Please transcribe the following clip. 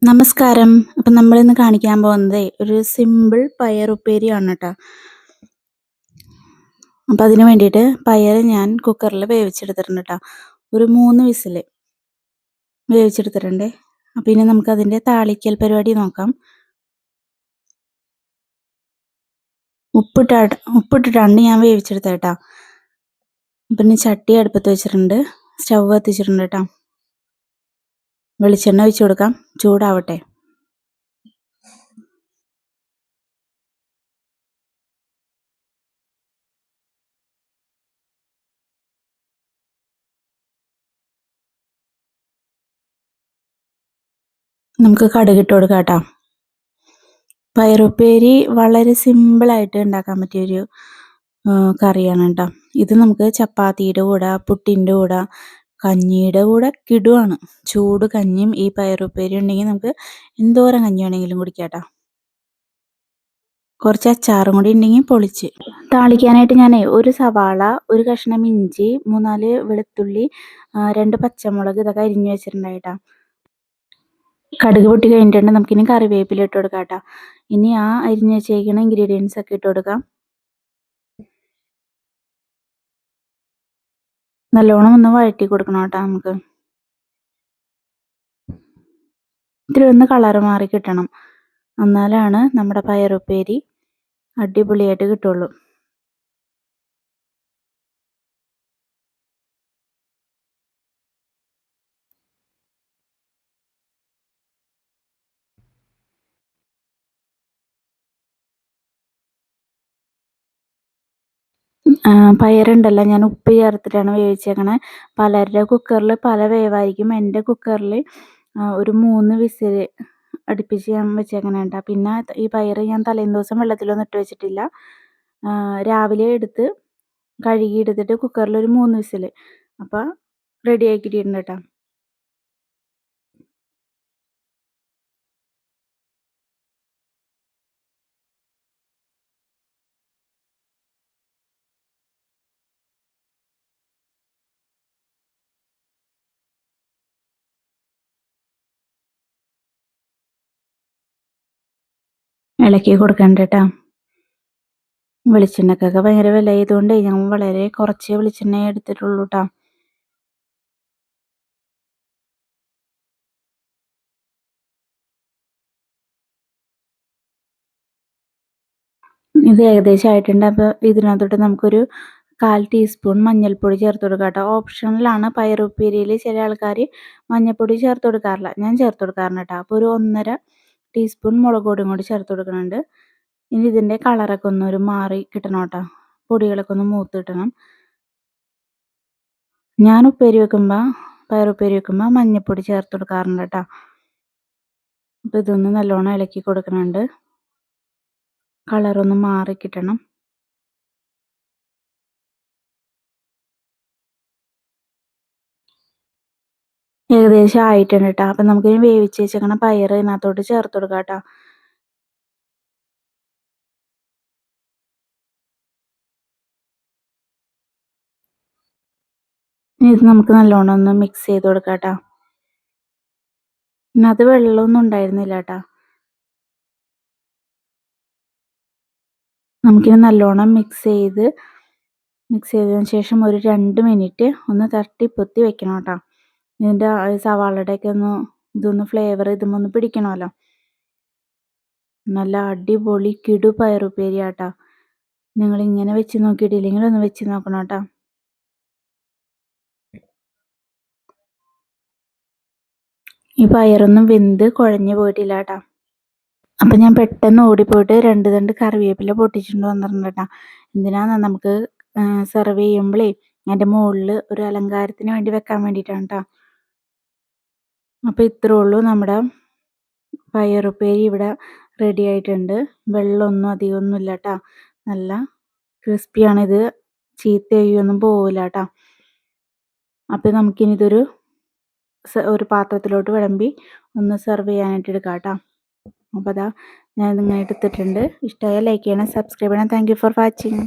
നമസ്കാരം. അപ്പം നമ്മളിന്ന് കാണിക്കാൻ പോകുന്നതേ ഒരു സിമ്പിൾ പയറുപ്പേരിയാണ് ട്ടോ. അപ്പം അതിന് വേണ്ടിയിട്ട് പയറ് ഞാൻ കുക്കറിൽ വേവിച്ചെടുത്തിട്ടുണ്ട് ട്ടോ. ഒരു 3 വിസിൽ വേവിച്ചെടുത്തിട്ടുണ്ട്. അപ്പം ഇനി നമുക്കതിൻ്റെ താളിക്കൽ പരിപാടി നോക്കാം. ഉപ്പിട്ടിട്ടാണ് ഞാൻ വേവിച്ചെടുത്തത് ട്ടോ. അപ്പം ഇനി ചട്ടി അടുപ്പത്ത് വെച്ചിട്ടുണ്ട്. സ്റ്റൗ കത്തിച്ചിട്ടുണ്ട് ട്ടോ. വെളിച്ചെണ്ണ ഒഴിച്ച് കൊടുക്കാം. ചൂടാവട്ടെ. നമുക്ക് കടുകിട്ട് കൊടുക്കാം ട്ടോ. പയറുപ്പേരി വളരെ സിമ്പിളായിട്ട് ഉണ്ടാക്കാൻ പറ്റിയൊരു കറിയാണ് ട്ടോ. ഇത് നമുക്ക് ചപ്പാത്തിയുടെ കൂടെ, പുട്ടിൻ്റെ കൂടെ, കഞ്ഞിയുടെ കൂടെ കിടുവാണ്. ചൂട് കഞ്ഞിയും ഈ പയറുപ്പേരി ഉണ്ടെങ്കിൽ നമുക്ക് എന്തോരം കഞ്ഞി വേണമെങ്കിലും കുടിക്കാം ട്ടോ. കുറച്ച് അച്ചാറും കൂടി ഉണ്ടെങ്കിൽ പൊളിച്ച്. താളിക്കാനായിട്ട് ഞാനേ ഒരു സവാള, ഒരു കഷ്ണം ഇഞ്ചി, 3-4 വെളുത്തുള്ളി, 2 പച്ചമുളക് ഇതൊക്കെ അരിഞ്ഞ് വെച്ചിട്ടുണ്ടായി ട്ടോ. കടുക് പൊട്ടി കഴിഞ്ഞിട്ടുണ്ട്. നമുക്കിനി കറിവേപ്പില ഇട്ട് കൊടുക്കാം ട്ടോ. ഇനി ആ അരിഞ്ഞ് വെച്ചേക്കുന്ന ഇൻഗ്രീഡിയൻസ് ഒക്കെ ഇട്ട് കൊടുക്കാം. നല്ലോണം ഒന്ന് വഴറ്റി കൊടുക്കണം കേട്ടോ നമുക്ക്. ഇത്തിരി ഒന്ന് കളറ് മാറി കിട്ടണം. എന്നാലാണ് നമ്മുടെ പയറുപ്പേരി അടിപൊളിയായിട്ട് കിട്ടുള്ളൂ. പയറുണ്ടല്ലോ ഞാൻ ഉപ്പ് ചേർത്തിട്ടാണ് വേവിച്ചേക്കണേ. പലരുടെ കുക്കറിൽ പല വേവായിരിക്കും. എൻ്റെ കുക്കറിൽ ഒരു 3 വിസിൽ അടുപ്പിച്ച് ഞാൻ വെച്ചേക്കണേ ട്ടോ. പിന്നെ ഈ പയറ് ഞാൻ തലേന്ന് ദിവസം വെള്ളത്തിലൊന്നും ഇട്ട് വെച്ചിട്ടില്ല. രാവിലെ എടുത്ത് കഴുകി എടുത്തിട്ട് കുക്കറിൽ ഒരു 3 വിസിൽ. അപ്പോൾ റെഡി ആക്കിയിട്ടുണ്ട് ട്ടോ. ഇളക്കി കൊടുക്കണ്ട ട്ടോ. വെളിച്ചെണ്ണക്കൊക്കെ ഭയങ്കര വില ആയതുകൊണ്ട് ഞാൻ വളരെ കുറച്ചേ വെളിച്ചെണ്ണ എടുത്തിട്ടുള്ളൂ ട്ടോ. ഇത് ഏകദേശം ആയിട്ടുണ്ട്. അപ്പോൾ ഇതിനകത്തോട്ട് നമുക്കൊരു 1/4 ടീസ്പൂൺ മഞ്ഞൾപ്പൊടി ചേർത്ത് കൊടുക്കാം ട്ടോ. ഓപ്ഷണലാണ്. പയറുപ്പേരിയിൽ ചില ആൾക്കാർ മഞ്ഞൾപ്പൊടി ചേർത്ത് കൊടുക്കാറില്ല. ഞാൻ ചേർത്ത് കൊടുക്കാറുണ്ട് ട്ടോ. അപ്പോൾ ഒരു 1.5 ടീസ്പൂൺ മുളക് പൊടിയും കൂടി ചേർത്ത് കൊടുക്കുന്നുണ്ട്. ഇനി ഇതിൻ്റെ കളറൊക്കെ ഒന്നൊരു മാറി കിട്ടണം ട്ടോ. പൊടികളൊക്കെ ഒന്ന് മൂത്ത് കിട്ടണം. ഞാൻ പയറുപ്പേരി വെക്കുമ്പോൾ മഞ്ഞൾപ്പൊടി ചേർത്ത് കൊടുക്കാറുണ്ട് ട്ടോ. അപ്പോൾ ഇതൊന്ന് നല്ലോണം ഇളക്കി കൊടുക്കുന്നുണ്ട്. കളറൊന്ന് മാറി കിട്ടണം. ഏകദേശം ആയിട്ടുണ്ട് ട്ടോ. അപ്പം നമുക്കിനി വേവിച്ച് വെച്ചേക്കണ പയറ് ഇതിനകത്തോട്ട് ചേർത്ത് കൊടുക്കാം ട്ടോ. ഇനി ഇത് നമുക്ക് നല്ലോണം ഒന്ന് മിക്സ് ചെയ്ത് കൊടുക്കാം ട്ടോ. ഇതിനകത്ത് വെള്ളമൊന്നും ഉണ്ടായിരുന്നില്ല ട്ടോ. നമുക്കിനി നല്ലോണം മിക്സ് ചെയ്തതിന് ശേഷം ഒരു 2 മിനിറ്റ് ഒന്ന് തട്ടിപ്പൊത്തി വെക്കണം ട്ടോ. ഇതിൻ്റെ സവാളയുടെയൊക്കെ ഇതൊന്ന് ഫ്ലേവർ ഇതുമൊന്ന് പിടിക്കണമല്ലോ. നല്ല അടിപൊളി കിടു പയറുപ്പേരിയാട്ടോ. നിങ്ങളിങ്ങനെ വെച്ച് നോക്കിയിട്ടില്ലെങ്കിൽ ഒന്ന് വെച്ച് നോക്കണം ട്ടോ. ഈ പയറൊന്നും വെന്ത് കുഴഞ്ഞു പോയിട്ടില്ല ട്ടോ. അപ്പം ഞാൻ പെട്ടെന്ന് ഓടിപ്പോയിട്ട് 2 തണ്ട് കറിവേപ്പില പൊട്ടിച്ചുകൊണ്ട് വന്നിട്ടുണ്ട് ട്ടോ. എന്തിനാണെന്ന് നമുക്ക് സെർവ് ചെയ്യുമ്പോഴേ അതിൻ്റെ മുകളിൽ ഒരു അലങ്കാരത്തിന് വേണ്ടി വെക്കാൻ വേണ്ടിയിട്ടാണ് ട്ടോ. അപ്പോൾ ഇത്രേ ഉള്ളൂ. നമ്മുടെ പയറുപ്പേരി ഇവിടെ റെഡി ആയിട്ടുണ്ട്. വെള്ളമൊന്നും അധികമൊന്നുമില്ല ട്ടോ. നല്ല ക്രിസ്പിയാണിത്. ചീത്തയൊന്നും പോവില്ല ട്ടോ. അപ്പോൾ നമുക്കിനി ഇതൊരു പാത്രത്തിലോട്ട് വിളമ്പി ഒന്ന് സെർവ് ചെയ്യാനായിട്ട് എടുക്കാം ട്ടോ. അപ്പോൾ അതാ ഞാൻ ഇതിങ്ങനെ എടുത്തിട്ടുണ്ട്. ഇഷ്ടമായാൽ ലൈക്ക് ചെയ്യണം, സബ്സ്ക്രൈബ് ചെയ്യണം. Thank you for watching.